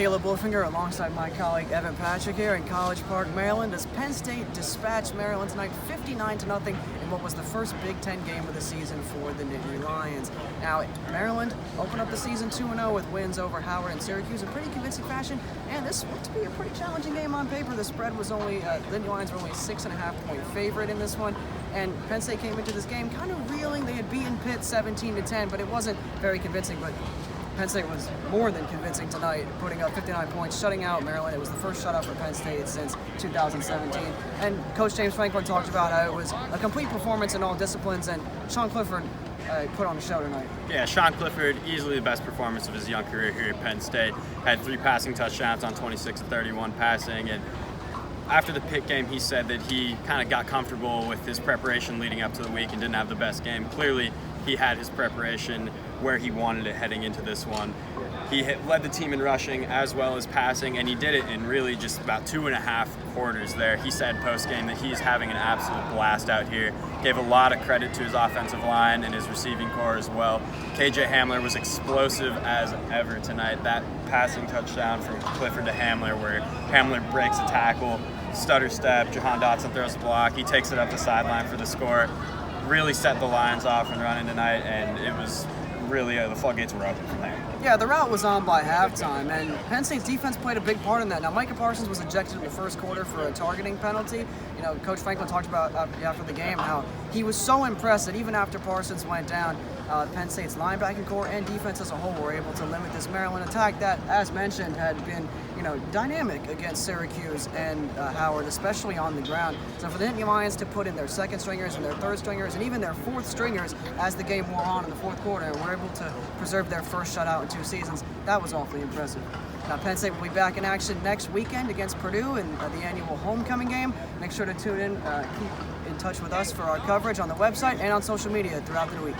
Caleb Wolfinger alongside my colleague Evan Patrick here in College Park, Maryland, as Penn State dispatched Maryland tonight 59-0 in what was the first Big Ten game of the season for the Nittany Lions. Now, Maryland opened up the season 2-0 with wins over Howard and Syracuse in pretty convincing fashion, and this looked to be a pretty challenging game on paper. The spread was only, the Nittany Lions were only a 6.5-point favorite in this one, and Penn State came into this game kind of reeling. They had beaten Pitt 17-10, but it wasn't very convincing. But Penn State was more than convincing tonight, putting up 59 points, shutting out Maryland. It was the first shutout for Penn State since 2017. And Coach James Franklin talked about how it was a complete performance in all disciplines, and Sean Clifford put on the show tonight. Yeah, Sean Clifford, easily the best performance of his young career here at Penn State. Had 3 passing touchdowns on 26 of 31 passing, and after the Pitt game, he said that he kind of got comfortable with his preparation leading up to the week and didn't have the best game. Clearly, he had his preparation where he wanted it heading into this one. He led the team in rushing as well as passing, and he did it in really just about 2.5 quarters there. He said post-game that he's having an absolute blast out here. Gave a lot of credit to his offensive line and his receiving core as well. KJ Hamler was explosive as ever tonight. That passing touchdown from Clifford to Hamler, where Hamler breaks a tackle, stutter step, Jahan Dotson throws a block, he takes it up the sideline for the score. Really set the Lions off and running tonight, and it was really, the floodgates were open from there. Yeah, the route was on by halftime, and Penn State's defense played a big part in that. Now, Micah Parsons was ejected in the first quarter for a targeting penalty. You know, Coach Franklin talked about after the game how he was so impressed that even after Parsons went down, Penn State's linebacking core and defense as a whole were able to limit this Maryland attack that, as mentioned, had been dynamic against Syracuse and Howard, especially on the ground. So for the Nittany Lions to put in their second stringers and their third stringers and even their fourth stringers as the game wore on in the fourth quarter and were able to preserve their first shutout in 2 seasons, that was awfully impressive. Now, Penn State will be back in action next weekend against Purdue in the annual homecoming game. Make sure to tune in, keep in touch with us for our coverage on the website and on social media throughout the week.